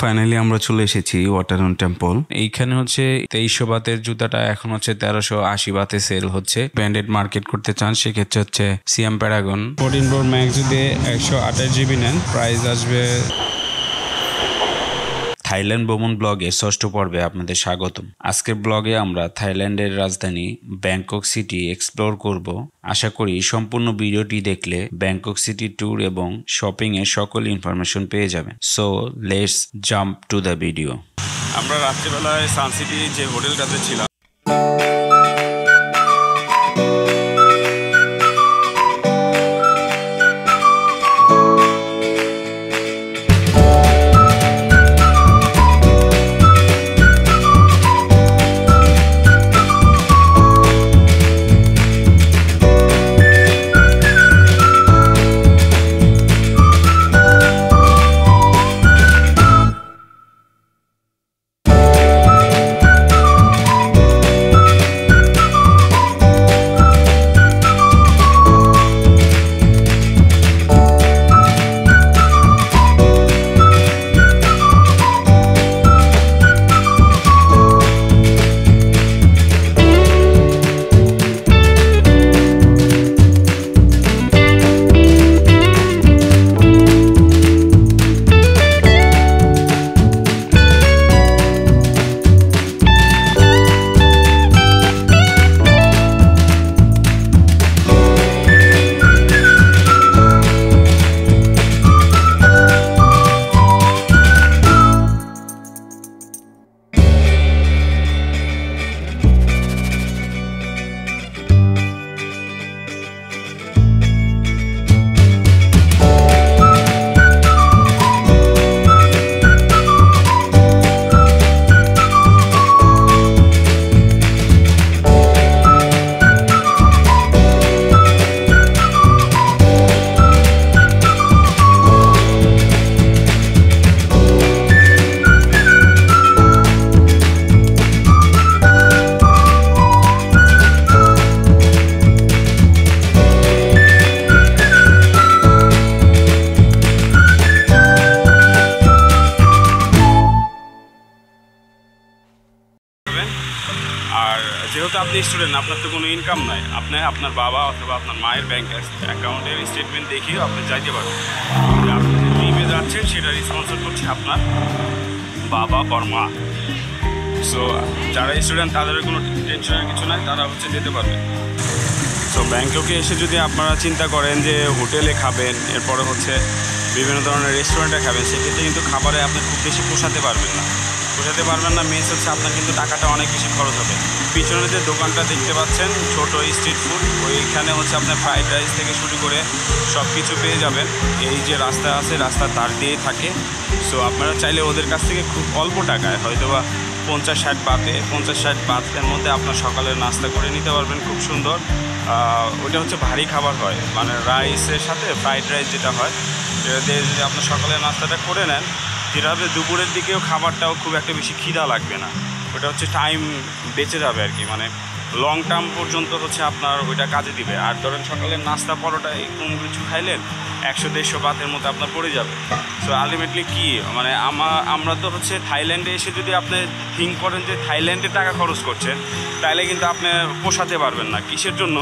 Finally আমরা চলে এসেছি ওয়াটারন টেম্পল। এইখানে হচ্ছে 2300 বাতের জুতাটা এখন হচ্ছে 1380 বাতে সেল হচ্ছে। ব্র্যান্ডেড মার্কেট করতে চান সেক্ষেত্রে হচ্ছে সিএম প্যারাগন 14 Pro Max যদি 128 GB নেন প্রাইস আসবে। থাইল্যান্ড ভ্রমণ ব্লগের ষষ্ঠ পর্বে আপনাদের স্বাগতম। আজকের ব্লগে আমরা থাইল্যান্ডের রাজধানী ব্যাংকক সিটি এক্সপ্লোর করব। আশা করি সম্পূর্ণ ভিডিওটি দেখলে ব্যাংকক সিটি ট্যুর এবং শপিং এর সকল ইনফরমেশন পেয়ে যাবেন। So let's jump to the video. আমরা রাত্রিবেলায় সানসিটি যে হোটেলটাতে ছিলাম আর যেহেতু আপনি স্টুডেন্ট আপনার তো কোনো ইনকাম নাই, আপনি আপনার বাবা অথবা আপনার মায়ের ব্যাংক অ্যাকাউন্টের স্টেটমেন্ট দেখিয়ে আপনি যাইতে পারবেন। আপনি যে ট্রিপে যাচ্ছেন সেটা স্পন্সর করছে আপনার বাবা ওর মা। সো যারা স্টুডেন্ট তাদের কোনো টেনশনের কিছু নাই, তারা হচ্ছে যেতে পারবে। সো ব্যাংককে এসে যদি আপনারা চিন্তা করেন যে হোটেলে খাবেন, এরপরে হচ্ছে বিভিন্ন ধরনের রেস্টুরেন্টে খাবেন, সেক্ষেত্রে কিন্তু খাবারে আপনি খুব বেশি পোষাতে পারবেন না। মেন্স হচ্ছে আপনার কিন্তু টাকাটা অনেক বেশি খরচ হবে। পিছনে যে দোকানটা দেখতে পাচ্ছেন ছোট স্ট্রিট ফুড, ওইখানে হচ্ছে আপনার ফ্রাইড রাইস থেকে শুরু করে সব কিছু পেয়ে যাবেন। এই যে রাস্তা আছে, রাস্তার ধার দিয়েই থাকে। সো আপনারা চাইলে ওদের কাছ থেকে খুব অল্প টাকায় হয়তো বা 50-60 বাতের মধ্যে আপনার সকালের নাস্তা করে নিতে পারবেন খুব সুন্দর। ওটা হচ্ছে ভারী খাবার হয়, মানে রাইসের সাথে ফ্রাইড রাইস যেটা হয়, সেটা দিয়ে যদি আপনার সকালের নাস্তাটা করে নেন, যেটা হবে দুপুরের দিকেও খাবারটাও খুব একটা বেশি খিদা লাগবে না। ওটা হচ্ছে টাইম বেঁচে যাবে আর কি, মানে লং টার্ম পর্যন্ত হচ্ছে আপনার ওইটা কাজে দিবে। আর ধরেন সকালের নাস্তা পরোটায় কোনো কিছু খাইলেন 100-150 বাতের মতো আপনার পড়ে যাবে। সো আলটিমেটলি কি মানে আমরা তো হচ্ছে থাইল্যান্ডে এসে যদি আপনি থিঙ্ক করেন যে থাইল্যান্ডে টাকা খরচ করছেন, তাহলে কিন্তু আপনি পোষাতে পারবেন না। কিসের জন্য?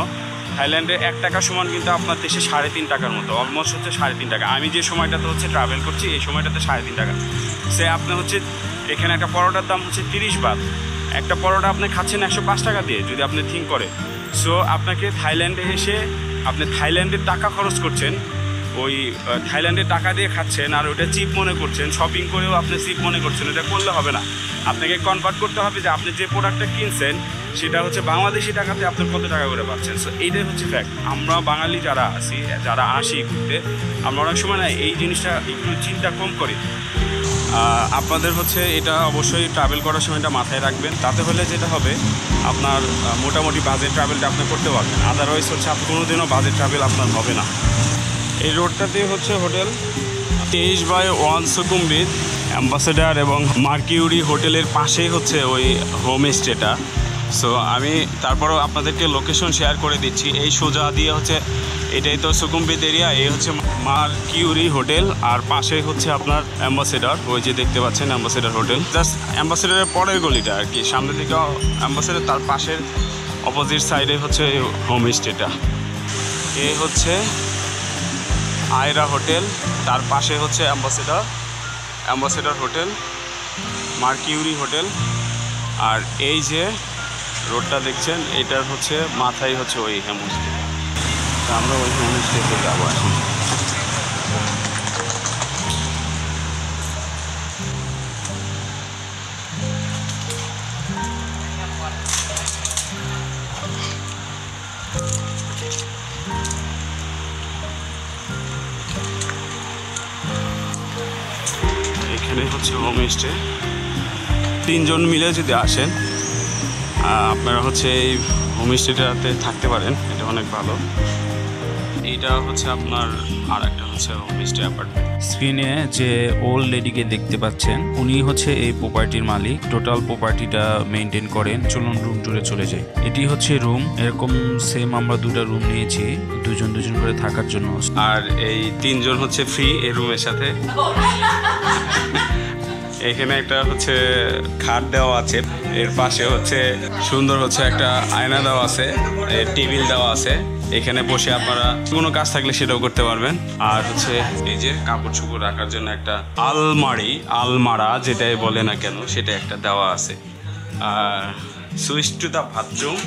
থাইল্যান্ডে 1 টাকা সমান কিন্তু আপনার দেশে 3.5 টাকার মতো, অলমোস্ট হচ্ছে 3.5 টাকা। আমি যে সময়টাতে হচ্ছে ট্রাভেল করছি এই সময়টাতে 3.5 টাকা। সে আপনি হচ্ছে এখানে একটা পরোটার দাম হচ্ছে 30 বাত, একটা পরোটা আপনি খাচ্ছেন 105 টাকা দিয়ে যদি আপনি থিঙ্ক করে। সো আপনাকে থাইল্যান্ডে এসে আপনি থাইল্যান্ডের টাকা খরচ করছেন, ওই থাইল্যান্ডের টাকা দিয়ে খাচ্ছেন আর ওটা চিপ মনে করছেন, শপিং করেও আপনি চিপ মনে করছেন। এটা করলে হবে না, আপনাকে কনভার্ট করতে হবে যে আপনি যে প্রোডাক্টটা কিনছেন সেটা হচ্ছে বাংলাদেশি টাকাতে আপনার কত টাকা করে পাচ্ছেন। সো এইটাই হচ্ছে ফ্যাক্ট। আমরা বাঙালি যারা আসি ঘুরতে, আমরা অনেক সময় না এই জিনিসটা একটু চিন্তা কম করি। আপনাদের হচ্ছে এটা অবশ্যই ট্রাভেল করার সময়টা মাথায় রাখবেন। তাতে হলে যেটা হবে আপনার মোটামুটি বাজেট ট্রাভেলটা আপনি করতে পারবেন। আদারওয়াইজ হচ্ছে আপনি কোনোদিনও বাজেট ট্রাভেল আপনার হবে না। এই রোডটাতে হচ্ছে হোটেল 23/1 সুকুমবিট অ্যাম্বাসেডার এবং মার্কিউরি হোটেলের পাশেই হচ্ছে ওই হোম স্টেটা। সো আমি তারপরও আপনাদেরকে লোকেশন শেয়ার করে দিচ্ছি। এই সোজা দিয়ে হচ্ছে এটাই তো সুকুমবিদ এরিয়া। এই হচ্ছে মার্কিউরি হোটেল, আর পাশে হচ্ছে আপনার অ্যাম্বাসেডর, ওই যে দেখতে পাচ্ছেন অ্যাম্বাসেডর হোটেল। জাস্ট অ্যাম্বাসেডরের পরের গলিটা আর কি, সামনে থেকে অ্যাম্বাসেডর, তার পাশের অপোজিট সাইডে হচ্ছে হোমস্টেটা। এ হচ্ছে আয়রা হোটেল, তার পাশে হচ্ছে অ্যাম্বাসেডর হোটেল, মার্কিউরি হোটেল। আর এই যে রোডটা দেখছেন, এটার হচ্ছে মাথায় হচ্ছে ওই হোমস্টে। আমরা ওই হোমস্টেতে যাবো এখন। এখানে হচ্ছে হোমস্টে। 3 জন মিলে যদি আসেন আপনারা হচ্ছে এই হোমস্টেটাতে থাকতে পারেন, এটা অনেক ভালো। এইটা হচ্ছে আপনার আর একটা হচ্ছে হোমস্টে অ্যাপার্টমেন্ট। স্ক্রিনে যে ওল্ড লেডিকে দেখতে পাচ্ছেন, উনি হচ্ছে এই প্রপার্টির মালিক, টোটাল প্রপার্টিটা মেনটেন করেন। চলুন রুম টুরে চলে যাই। এটি হচ্ছে রুম, এরকম সেম আমরা 2টা রুম নিয়েছি 2জন করে থাকার জন্য। আর এই 3 জন হচ্ছে ফ্রি এই রুমের সাথে। এখানে একটা হচ্ছে খাট দেওয়া আছে, এর পাশে হচ্ছে সুন্দর হচ্ছে একটা আয়না দেওয়া আছে, টেবিল দেওয়া আছে। এখানে বসে আপনারা কোনো কাজ থাকলে সেটাও করতে পারবেন। আর হচ্ছে এই যে কাপড় চোপড় রাখার জন্য একটা আলমারা যেটাই বলে না কেন, সেটা একটা দেওয়া আছে। আর সুইচ টু দ্য বাথরুম,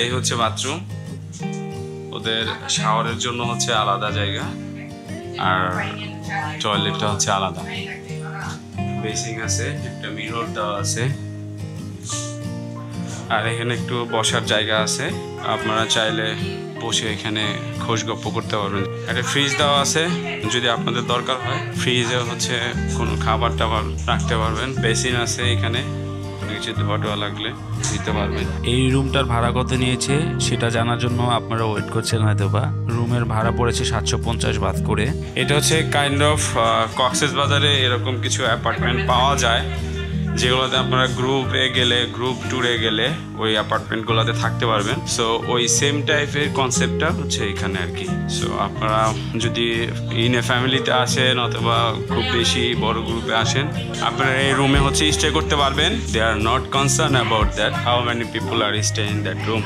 এই হচ্ছে বাথরুম। ওদের শাওয়ারের জন্য হচ্ছে আলাদা জায়গা, আর টয়লেটটা হচ্ছে আলাদা। বেসিং আছে, একটা মিরর দেওয়া আছে, আর এখানে একটু বসার জায়গা আছে। আপনারা চাইলে বসে এখানে খোঁজ গপ্প করতে পারবেন। একটা ফ্রিজ দেওয়া আছে, যদি আপনাদের দরকার হয় ফ্রিজে হচ্ছে কোনো খাবার টাবার রাখতে পারবেন। বেসিন আছে এখানে, কিছু ধোয়া লাগলে দিতে পারবেন। এই রুমটার ভাড়া কত নিয়েছে সেটা জানার জন্য আপনারা ওয়েট করছেন হয়তো বা। রুমের ভাড়া পড়েছে 750 বাত করে। এটা হচ্ছে কাইন্ড অফ কক্সবাজারে এরকম কিছু অ্যাপার্টমেন্ট পাওয়া যায়, যেগুলোতে আপনারা গ্রুপ ট্যুরে গেলে ওই অ্যাপার্টমেন্টগুলোতে থাকতে পারবেন। সো ওই সেম টাইপের কনসেপ্টটা হচ্ছে এখানে আর কি। সো আপনারা যদি ইন এ ফ্যামিলিতে আসেন অথবা খুব বেশি বড় গ্রুপে আসেন, আপনারা এই রুমে হচ্ছে স্টে করতে পারবেন। They are not concern about that how many people are stay in that room.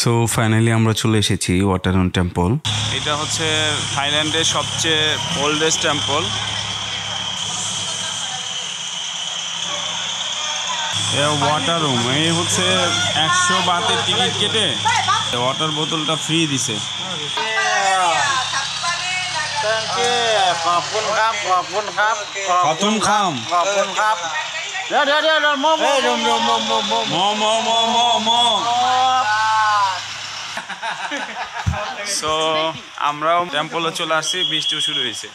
So finally আমরা চলে এসেছি ওয়াটারন টেম্পল। এটা হচ্ছে থাইল্যান্ডের সবচেয়ে ওল্ডেস্ট টেম্পল। ওয়াটার রুম, এই হচ্ছে 100 বাতের টিকিট কেটে ওয়াটার বোতলটা ফ্রি দিছে। ขอบคุณครับขอบคุณครับ ขอบคุณครับ ขอบคุณครับเดี๋ยวโมসো আমরাও টেম্পলে চলে আসছি, বৃষ্টিও শুরু হয়েছে।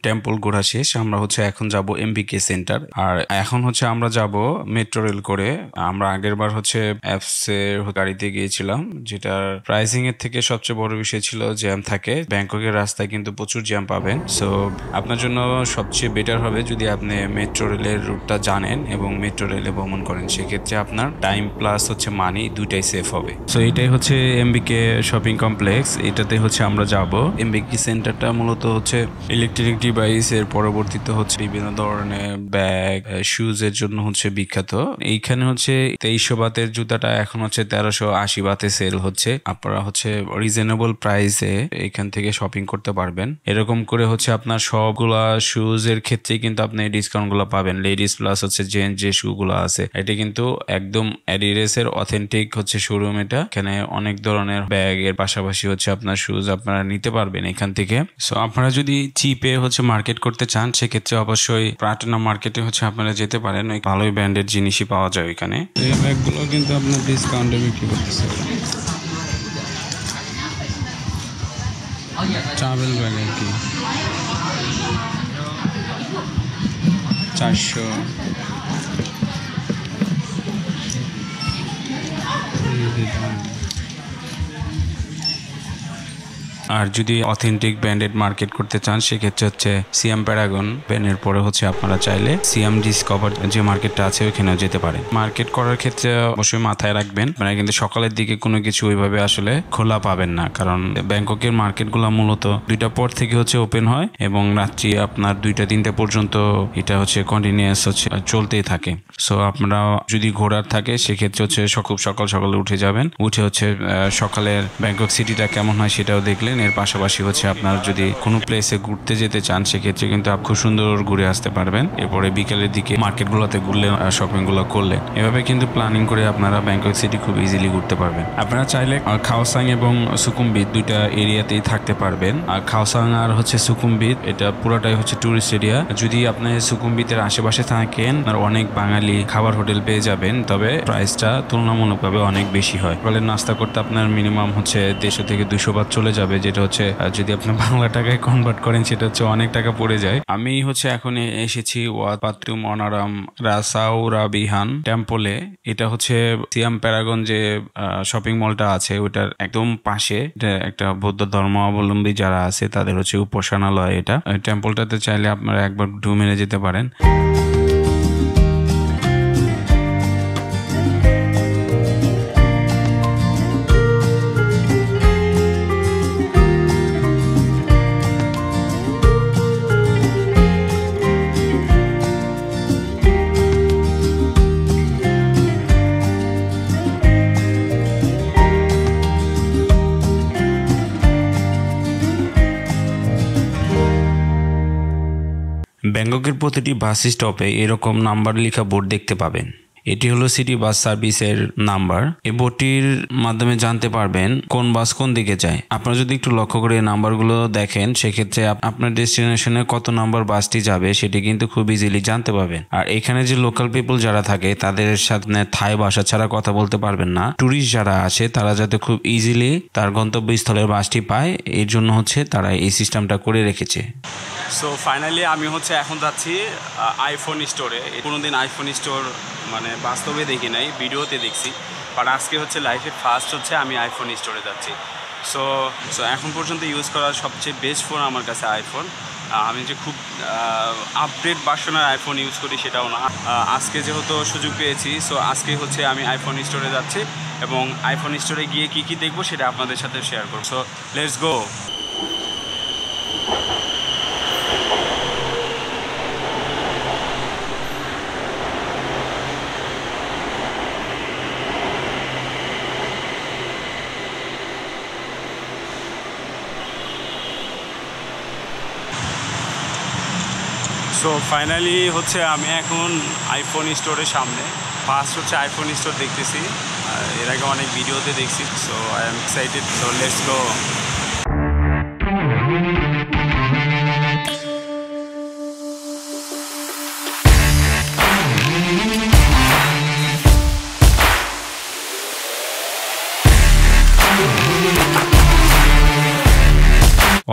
টেম্পল ঘোরা শেষ, আমরা হচ্ছে এখন যাব এমবিকে সেন্টার। আর এখন হচ্ছে আমরা যাব মেট্রো রেল করে। আমরা আগের বার হচ্ছে অ্যাপস এর গাড়িতে গিয়েছিলাম, যেটার প্রাইসিং এর থেকে সবচেয়ে বড় বিষয় ছিল জ্যাম থাকে। ব্যাংককের রাস্তায় কিন্তু প্রচুর জ্যাম পাবেন। সো আপনার জন্য সবচেয়ে বেটার হবে যদি আপনি মেট্রো রেলের রুটটা জানেন এবং মেট্রো রেলে ভ্রমণ করেন, সেক্ষেত্রে আপনার টাইম প্লাস হচ্ছে মানি দুইটাই সেফ হবে। সো এটাই হচ্ছে এমবিকে শপিং কমপ্লেক্স, এটাতে হচ্ছে আমরা যাব। এমবিকে সেন্টারটা মূলত হচ্ছে ইলেকট্রিক ডিভাইস এর পরবর্তীতে হচ্ছে বিভিন্ন ধরনের ব্যাগ, শুজ এর জন্য হচ্ছে বিখ্যাত। এইখানে হচ্ছে 2300 বাতের জুতাটা এখন হচ্ছে 1380 বাতে সেল হচ্ছে। আপনারা হচ্ছে রিজনেবল প্রাইসে এখান থেকে শপিং করতে পারবেন। এরকম করে হচ্ছে আপনার সবগুলা শুজ এর ক্ষেত্রে কিন্তু আপনি ডিসকাউন্ট গুলো পাবেন। লেডিস প্লাস হচ্ছে জেন্টস যে শু গুলো আছে, এটা কিন্তু একদম অ্যাডিডাস এর অথেন্টিক হচ্ছে শোরুম। এটা এখানে অনেক ধরনের ব্যাগ এর পাশাপাশি হচ্ছে আপনার শুজ আপনারা নিতে পারবেন এখান থেকে। সো আপনারা যদি চিপে হচ্ছে মার্কেট করতে চান, সেক্ষেত্রে অবশ্যই প্রাটনা মার্কেটে হচ্ছে আপনারা যেতে পারেন। ভালোই ব্র্যান্ডের জিনিসই পাওয়া যায় ওইখানে। এই ব্যাগগুলো কিন্তু আপনার ডিসকাউন্টে বিক্রি করতেছে। ট্রাভেল ব্যাগ আর কি 400। আর যদি অথেন্টিক ব্র্যান্ডেড মার্কেট করতে চান, সেক্ষেত্রে হচ্ছে সিয়াম প্যারাগন ব্র্যান্ডের পরে হচ্ছে আপনারা চাইলে সিয়াম ডিসকভার যে মার্কেটটা আছে ওইখানেও যেতে পারেন। মার্কেট করার ক্ষেত্রে অবশ্যই মাথায় রাখবেন, মানে কিন্তু সকালের দিকে কোনো কিছু ওইভাবে আসলে খোলা পাবেন না, কারণ ব্যাংককের মার্কেটগুলো মূলত 2টা পর থেকে হচ্ছে ওপেন হয় এবং রাত্রি আপনার 2টা-3টা পর্যন্ত এটা হচ্ছে কন্টিনিউয়াস হচ্ছে চলতেই থাকে। সো আপনারা যদি ঘোরার থাকে সেক্ষেত্রে হচ্ছে খুব সকাল সকালে উঠে যাবেন, উঠে হচ্ছে সকালের ব্যাংকক সিটিটা কেমন হয় সেটাও দেখলেন। এর পাশাপাশি হচ্ছে আপনার যদি কোনো প্লেসে ঘুরতে যেতে চান, সেক্ষেত্রে কিন্তু আপনি খুব সুন্দর ঘুরে আসতে পারবেন। এরপরে বিকেলের দিকে মার্কেটগুলোতে ঘুরলেন, শপিংগুলো করলেন। এভাবে কিন্তু প্ল্যানিং করে আপনারা ব্যাংকক সিটি খুব ইজিলি ঘুরতে পারবেন। আপনারা চাইলে খাওসাং এবং সুকুমবিট 2টা এরিয়াতেই থাকতে পারবেন। আর খাওসাং আর হচ্ছে সুকুমবিট এটা পুরোটাই হচ্ছে টুরিস্ট এরিয়া। যদি আপনি সুকুমবিটের আশেপাশে থাকেন, আর অনেক বাঙালি খাবার হোটেল পেয়ে যাবেন, তবে প্রাইসটা তুলনামূলকভাবে অনেক বেশি হয়। ফলে নাস্তা করতে আপনার মিনিমাম হচ্ছে 150 থেকে 200 বাত চলে যাবে, যেটা হচ্ছে যদি আপনি বাংলা টাকায় কনভার্ট করেন সেটা হচ্ছে অনেক টাকা পড়ে যায়। আমি হচ্ছে এখন এসেছি ওয়াত পাত্রু মনারাম রাসাউরাবিহান টেম্পলে। এটা হচ্ছে সিয়াম প্যারাগন যে শপিং মলটা আছে ওটার একদম পাশে। এটা একটা বৌদ্ধ ধর্মাবলম্বী যারা আছে তাদের হচ্ছে উপাসনালয়। এটা টেম্পলটাতে চাইলে আপনারা একবার ঢু মেরে যেতে পারেন। ব্যাংককের প্রতিটি বাস স্টপে এরকম নাম্বার লেখা বোর্ড দেখতে পাবেন। এটি হলো সিটি বাস সার্ভিসের নাম্বার। এই বোর্ডটির মাধ্যমে জানতে পারবেন কোন বাস কোন দিকে যায়। আপনারা যদি একটু লক্ষ্য করে নাম্বারগুলো দেখেন, সেক্ষেত্রে আপনার ডেস্টিনেশনে কত নাম্বার বাসটি যাবে সেটি কিন্তু খুব ইজিলি জানতে পারবেন। আর এখানে যে লোকাল পিপল যারা থাকে তাদের সাথে থাই ভাষা ছাড়া কথা বলতে পারবেন না। ট্যুরিস্ট যারা আছে তারা যাতে খুব ইজিলি তার গন্তব্যস্থলের বাসটি পায়, এর জন্য তারা এই সিস্টেমটা করে রেখেছে। সো ফাইনালি আমি এখন যাচ্ছি আইফোন স্টোরে। কোনোদিন আইফোন স্টোর মানে বাস্তবে দেখি নাই, ভিডিওতে দেখছি, বাট আজকে লাইফে ফার্স্ট আমি আইফোন স্টোরে যাচ্ছি। সো এখন পর্যন্ত ইউজ করার সবচেয়ে বেস্ট ফোন আমার কাছে আইফোন। আমি যে খুব আপডেট ভার্সনের আইফোন ইউজ করি সেটাও না। আজকে যেহেতু সুযোগ পেয়েছি, সো আজকে আমি আইফোন স্টোরে যাচ্ছি এবং আইফোন স্টোরে গিয়ে কী কী দেখবো সেটা আপনাদের সাথে শেয়ার করব। So let's go. So finally আমি এখন আইফোন স্টোরের সামনে। ফার্স্ট আইফোন স্টোর দেখতেছি, এর আগে অনেক ভিডিওতে দেখছি। So I am excited, so let's go.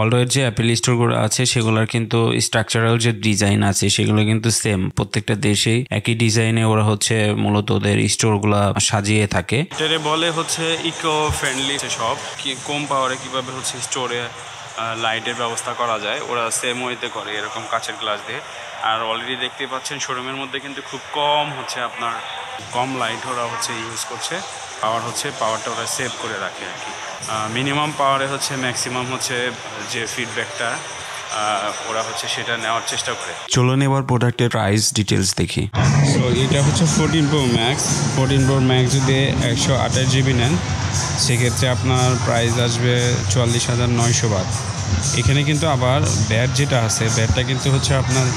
Already যে অ্যাপেল স্টোরগুলো আছে সেগুলোর কিন্তু স্ট্রাকচারাল যে ডিজাইন আছে সেগুলো কিন্তু সেম। প্রত্যেকটা দেশেই একই ডিজাইনে ওরা মূলত ওদের স্টোরগুলো সাজিয়ে থাকে। এটারে বলে ইকো ফ্রেন্ডলি সব, কি কম পাওয়ারে কিভাবে স্টোরে লাইটের ব্যবস্থা করা যায়, ওরা সেম ওয়েতে করে এরকম কাচের গ্লাস দিয়ে। আর অলরেডি দেখতে পাচ্ছেন শোরুমের মধ্যে কিন্তু খুব কম আপনার কম লাইট ওরা ইউজ করছে। পাওয়ারটা ওরা সেভ করে রাখে আর কি। মিনিমাম পাওয়ারে ম্যাক্সিমাম যে ফিডব্যাকটা ওরা সেটা নেওয়ার চেষ্টা করে। চলুন এবার প্রোডাক্টের প্রাইস ডিটেলস দেখি। সো এটা 14 Pro Max। 14 Pro Max যদি 128 GB নেন সেক্ষেত্রে আপনার প্রাইস আসবে 44,900 বাট। এখানে কিন্তু আবার ব্যাট যেটা আছে, ব্যাটটা কিন্তু আপনার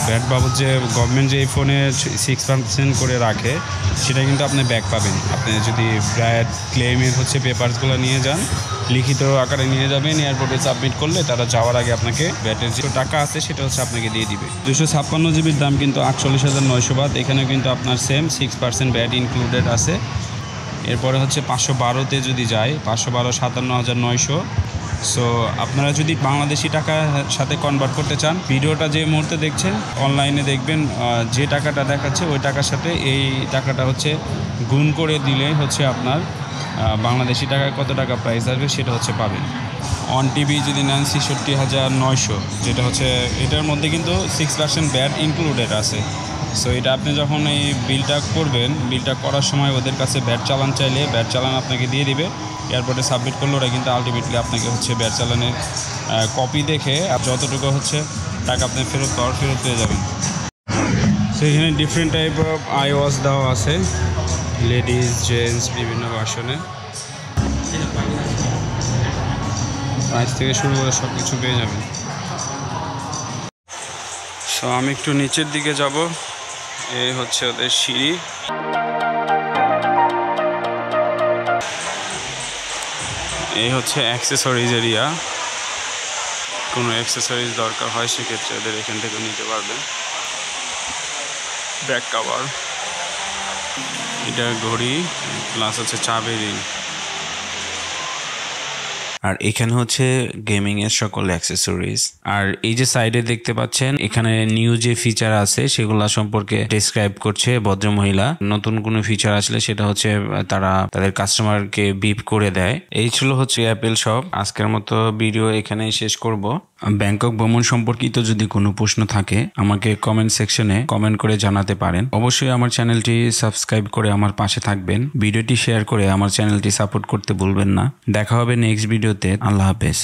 ব্যাট বাবদ যে গভর্নমেন্ট যে এই ফোনে 6% করে রাখে সেটা কিন্তু আপনি ব্যাক পাবেন। আপনি যদি ব্যাট ক্লেমের পেপারসগুলো নিয়ে যান, লিখিত আকারে নিয়ে যাবেন, এয়ারপোর্টে সাবমিট করলে তারা যাওয়ার আগে আপনাকে ব্যাটের যে টাকা আছে সেটা আপনাকে দিয়ে দিবে। 256 জিবির দাম কিন্তু 48,900 বাট। এখানে কিন্তু আপনার সেম 6% ব্যাট ইনক্লুডেড আছে। এরপরে 512তে যদি যায় 512 57,900। সো আপনারা যদি বাংলাদেশি টাকার সাথে কনভার্ট করতে চান, ভিডিওটা যে মুহূর্তে দেখছেন অনলাইনে দেখবেন যে টাকাটা দেখাচ্ছে ওই টাকার সাথে এই টাকাটা গুণ করে দিলে আপনার বাংলাদেশি টাকায় কত টাকা প্রাইস আসবে সেটা পাবেন। অন টিভি যদি নেন 66,900, যেটা এটার মধ্যে কিন্তু 6% ব্যাট ইনক্লুডেড আছে। সো এটা আপনি যখন এই বিলটা করবেন, বিলটা করার সময় ওদের কাছে ব্যাট চালান চাইলে ব্যাট চালান আপনাকে দিয়ে দিবে। এয়ারপোর্টে সাবমিট করলে ওরা কিন্তু আলটিমেটলি আপনাকে ব্যাট চালানের কপি দেখে যতটুকু টাকা আপনি ফেরত পেয়ে যাবেন। সো এখানে different type of I wash দেওয়া আছে, লেডিস জেন্টস বিভিন্ন ভার্সনে। প্রাইস থেকে শুরু করে সব কিছু পেয়ে যাবেন। সো আমি একটু নিচের দিকে যাব, এই ওদের সিঁড়ি। এই অ্যাক্সেসরিজ এরিয়া। কোনো অ্যাক্সেসরিজ দরকার হয় সেক্ষেত্রে ওদের এখান থেকে নিতে পারবেন। ব্যাক কভার, এটা ঘড়ি প্লাস চাবি রিং। আর এখানে গেমিং এর সকল অ্যাক্সেসরিজ। আর এই যে সাইডে দেখতে পাচ্ছেন এখানে নিউ যে ফিচার আছে সেগুলা সম্পর্কে ডেসক্রাইব করছে ভদ্রমহিলা। নতুন কোনো ফিচার আসলে সেটা তারা তাদের কাস্টমারকে বিপ করে দেয়। এই ছিল অ্যাপেল শপ। আজকের মতো ভিডিও এখানেই শেষ করব। ব্যাংকক ভ্রমণ সম্পর্কিত যদি কোনো প্রশ্ন থাকে আমাকে কমেন্ট সেকশনে কমেন্ট করে জানাতে পারেন। অবশ্যই আমার চ্যানেলটি সাবস্ক্রাইব করে আমার পাশে থাকবেন। ভিডিওটি শেয়ার করে আমার চ্যানেলটি সাপোর্ট করতে ভুলবেন না। দেখা হবে নেক্সট ভিডিওতে। আল্লাহ হাফেজ।